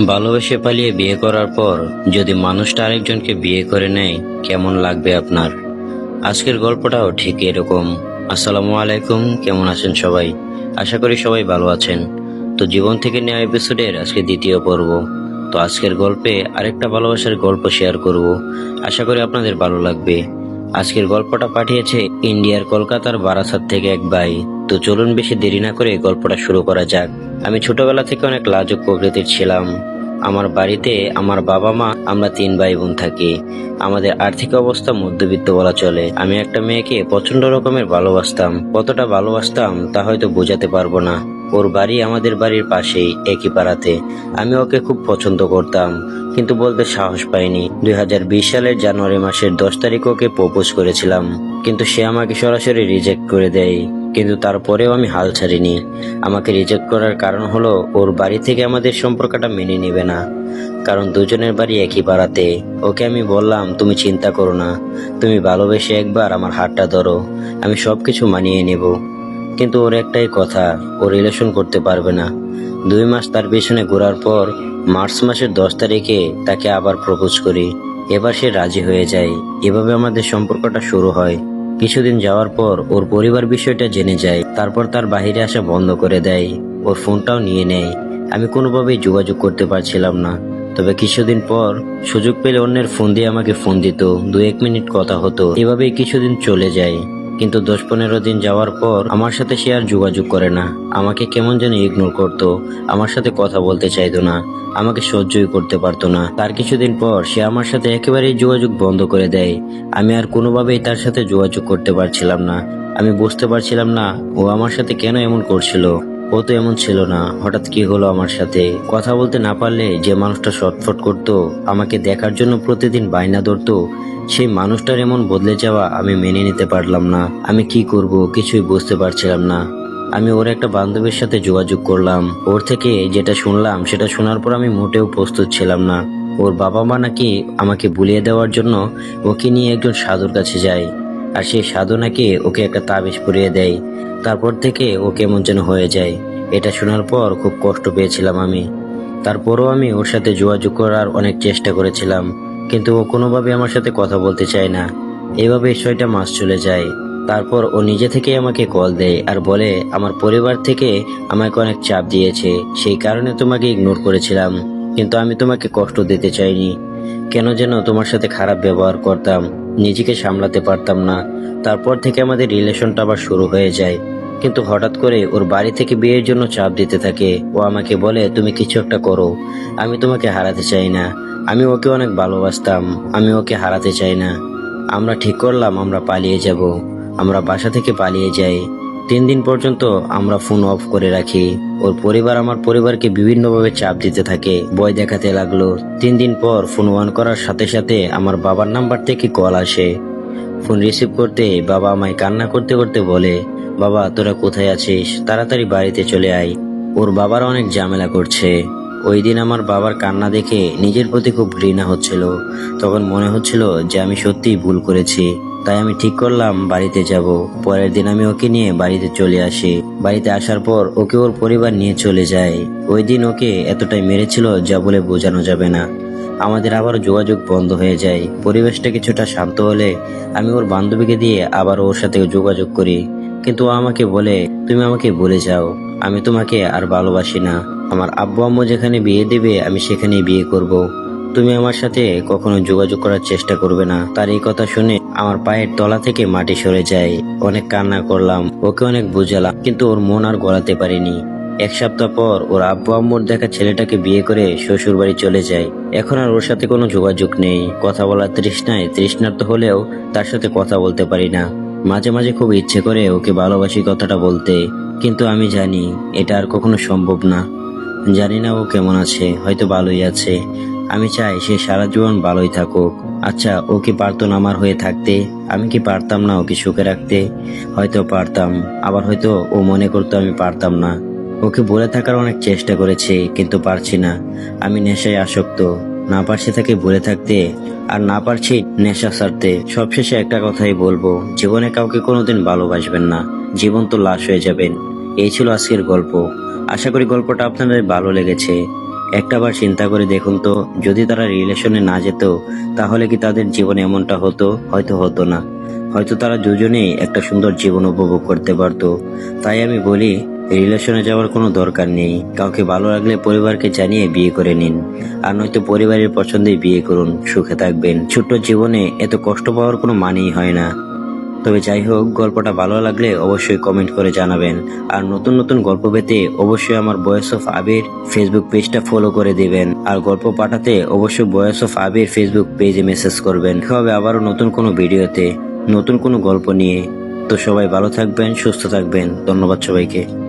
ভালোবেসে পালিয়ে বিয়ে করার পর যদি মানুষটা আরেকজনকে বিয়ে করে নেয়, কেমন লাগবে আপনার? আজকের গল্পটাও ঠিক এরকম। আসসালামু আলাইকুম, কেমন আছেন সবাই? আশা করি সবাই ভালো আছেন। তো জীবন থেকে নেওয়া এপিসোডের আজকে দ্বিতীয় পর্ব। তো আজকের গল্পে আরেকটা ভালোবাসার গল্প শেয়ার করব। আশা করি আপনাদের ভালো লাগবে। আজকের গল্পটা পাঠিয়েছে ইন্ডিয়ার কলকাতার বারাসাত থেকে এক ভাই। তো চলুন বেশি দেরি না করে গল্পটা শুরু করা যাক। আমি ছোটবেলা থেকে অনেক লাজুক প্রকৃতির ছিলাম। আমার বাড়িতে আমার বাবা মা, আমরা 3 ভাই বোন থাকি। আমাদের আর্থিক অবস্থা মধ্যবিত্ত বলা চলে। আমি একটা মেয়েকে প্রচন্ড রকমের ভালোবাসতাম। কতটা ভালোবাসতাম তা হয়তো বোঝাতে পারবো না। ওর বাড়ি আমাদের বাড়ির পাশেই, একই পাড়াতে। আমি ওকে খুব পছন্দ করতাম, কিন্তু বলতে সাহস পাইনি। 2020 সালের জানুয়ারি মাসের 10 তারিখ ওকে প্রপোজ করেছিলাম, কিন্তু সে আমাকে সরাসরি রিজেক্ট করে দেয়। কিন্তু তারপরেও আমি হাল ছাড়িনি। আমাকে রিজেক্ট করার কারণ হলো ওর বাড়ি থেকে আমাদের সম্পর্কটা মেনে নেবে না, কারণ দুজনের বাড়ি একই পাড়াতে। ওকে আমি বললাম, তুমি চিন্তা করো না, তুমি ভালোবেসে একবার আমার হাতটা ধরো, আমি সবকিছু মানিয়ে নেব। কিন্তু ওর একটাই কথা, ও রিলেশন করতে পারবে না। 2 মাস তার পেছনে ঘোরার পর মার্চ মাসের 10 তারিখে তাকে আবার প্রপোজ করি। এবার সে রাজি হয়ে যায়। এভাবে আমাদের সম্পর্কটা শুরু হয়। কিছুদিন যাওয়ার পর ওর পরিবার বিষয়টা জেনে যায়। তারপর তার বাইরে আসা বন্ধ করে দেয়, ওর ফোনটাও নিয়ে নেয়। আমি কোনোভাবেই যোগাযোগ করতে পারছিলাম না। তবে কিছুদিন পর সুযোগ পেলে অন্যের ফোন দিয়ে আমাকে ফোন দিত, 2-1 মিনিট কথা হতো। এভাবেই কিছুদিন চলে যায়। কিন্তু 10-15 দিন যাওয়ার পর আমার সাথে সে আর যোগাযোগ করে না। আমাকে কেমন যেন ইগনোর করতো, আমার সাথে কথা বলতে চাইতো না, আমাকে সহ্যই করতে পারতো না। তার কিছুদিন পর সে আমার সাথে একেবারেই যোগাযোগ বন্ধ করে দেয়। আমি আর কোনোভাবেই তার সাথে যোগাযোগ করতে পারছিলাম না। আমি বুঝতে পারছিলাম না ও আমার সাথে কেন এমন করছিল। ও তো এমন ছিল না, হঠাৎ কি হলো আমার সাথে? কথা বলতে না পারলে যে মানুষটা শটফট করতো, আমাকে দেখার জন্য প্রতিদিন বায়না ধরতো, সেই মানুষটার এমন বদলে যাওয়া আমি মেনে নিতে পারলাম না। আমি কি করব কিছুই বুঝতে পারছিলাম না। আমি ওর একটা বান্ধবীর সাথে যোগাযোগ করলাম। ওর থেকে যেটা শুনলাম সেটা শোনার পর আমি মোটেও প্রস্তুত ছিলাম না। ওর বাবা মা নাকি আমাকে ভুলিয়ে দেওয়ার জন্য ওকে নিয়ে একজন সাধুর কাছে যায়, আর সেই সাধু নাকি ওকে একটা তাবিজ পরিয়ে দেয়। তারপর থেকে ও কেমন যেন হয়ে যায়। এটা শোনার পর খুব কষ্ট পেয়েছিলাম আমি। তারপরও আমি ওর সাথে যোগাযোগ করার অনেক চেষ্টা করেছিলাম, কিন্তু ও কোনোভাবে আমার সাথে কথা বলতে চায় না। এভাবে 6টা মাস চলে যায়। তারপর ও নিজে থেকে আমাকে কল দেয় আর বলে, আমার পরিবার থেকে আমাকে অনেক চাপ দিয়েছে, সেই কারণে তোমাকে ইগনোর করেছিলাম, কিন্তু আমি তোমাকে কষ্ট দিতে চাইনি। কেন যেন তোমার সাথে খারাপ ব্যবহার করতাম, নিজেকে সামলাতে পারতাম না। তারপর থেকে আমাদের রিলেশনটা আবার শুরু হয়ে যায়। কিন্তু হঠাৎ করে ওর বাড়ি থেকে বিয়ের জন্য চাপ দিতে থাকে। ও আমাকে বলে, তুমি কিছু একটা করো, আমি তোমাকে হারাতে চাই না। আমি ওকে অনেক ভালোবাসতাম, আমি ওকে হারাতে চাই না। আমরা ঠিক করলাম আমরা পালিয়ে যাব। আমরা বাসা থেকে পালিয়ে যাই। 3 দিন পর্যন্ত আমরা ফোন অফ করে রাখি। ওর পরিবার আমার পরিবারকে বিভিন্নভাবে চাপ দিতে থাকে, ভয় দেখাতে লাগলো। 3 দিন পর ফোন অন করার সাথে সাথে আমার বাবার নাম্বার থেকে কল আসে। ফোন রিসিভ করতে বাবা আমায় কান্না করতে করতে বলে, বাবা তোরা কোথায় আছিস, তাড়াতাড়ি বাড়িতে চলে আয়, ওর বাবার অনেক ঝামেলা করছে। ওই দিন আমার বাবার কান্না দেখে নিজের প্রতি খুব ঘৃণা হচ্ছিল। তখন মনে হচ্ছিল যে আমি সত্যিই ভুল করেছি। তাই আমি ঠিক করলাম বাড়িতে যাব। পরের দিন আমি ওকে নিয়ে বাড়িতে চলে আসি। বাড়িতে আসার পর ওকে ওর পরিবার নিয়ে চলে যায়। ওই দিন ওকে এতটাই মেরেছিল যা বলে বোঝানো যাবে না। আমাদের আবার যোগাযোগ বন্ধ হয়ে যায়। পরিবেশটা কিছুটা শান্ত হলে আমি ওর বান্ধবীকে দিয়ে আবার ওর সাথে যোগাযোগ করি, কিন্তু ও আমাকে বলে, তুমি আমাকে ভুলে যাও, আমি তোমাকে আর ভালোবাসি না। আমার আব্বু আম্মু যেখানে বিয়ে দেবে আমি সেখানেই বিয়ে করব। তুমি আমার সাথে কখনো যোগাযোগ করার চেষ্টা করবে না। তার এই কথা শুনে আমার পায়ের তলা থেকে মাটি সরে যায়। অনেক কান্না করলাম, ওকে অনেক বুঝালাম, কিন্তু ওর মন আর গলাতে পারিনি। 1 সপ্তাহ পর ওর আব্বু আম্মুর দেখা ছেলেটাকে বিয়ে করে শ্বশুর বাড়ি চলে যায়। এখন আর ওর সাথে কোনো যোগাযোগ নেই। কথা বলার তৃষ্ণার্ত হলেও তার সাথে কথা বলতে পারি না। মাঝে মাঝে খুব ইচ্ছে করে ওকে ভালোবাসি কথাটা বলতে, কিন্তু আমি জানি এটা আর কখনো সম্ভব না। জানি না ও কেমন আছে, হয়তো ভালোই আছে। আমি চাই সে সারা জীবন ভালোই থাকুক। আচ্ছা, ও কি পারতো না আমার হয়ে থাকতে? আমি কি পারতাম না ওকে সুখে রাখতে? হয়তো পারতাম, আবার হয়তো ও মনে করতো আমি পারতাম না। ওকে বলে থাকার অনেক চেষ্টা করেছি, কিন্তু পারছি না। আমি নেশায় আসক্ত, না পারছি তাকে বলে থাকতে, আর না পারছি নেশা ছাড়তে। সবশেষে একটা কথাই বলবো, জীবনে কাউকে কোনোদিন ভালোবাসবেন না, জীবন তো লাশ হয়ে যাবেন। এই ছিল আজকের গল্প। আশা করি গল্পটা আপনাদের ভালো লেগেছে। একটাবার চিন্তা করে দেখুন তো, যদি তারা রিলেশনে না যেত তাহলে কি তাদের জীবনে এমনটা হতো? হয়তো হতো না। হয়তো তারা দুজনেই একটা সুন্দর জীবন উপভোগ করতে পারতো। তাই আমি বলি, রিলেশনে যাওয়ার কোনো দরকার নেই। কাউকে ভালো লাগলে পরিবারকে জানিয়ে বিয়ে করে নিন, আর নয়তো পরিবারের পছন্দেই বিয়ে করুন, সুখে থাকবেন। ছোট্ট জীবনে এত কষ্ট পাওয়ার কোনো মানেই হয় না। তবে যাই হোক, গল্পটা ভালো লাগলে অবশ্যই কমেন্ট করে জানাবেন। আর নতুন নতুন গল্প পেতে অবশ্যই আমার ভয়েস অফ আবির ফেসবুক পেজটা ফলো করে দিবেন। আর গল্প পাঠাতে অবশ্যই ভয়েস অফ আবির ফেসবুক পেজে মেসেজ করবেন। দেখা হবে আবারও নতুন কোনো ভিডিওতে, নতুন কোনো গল্প নিয়ে। তো সবাই ভালো থাকবেন, সুস্থ থাকবেন। ধন্যবাদ সবাইকে।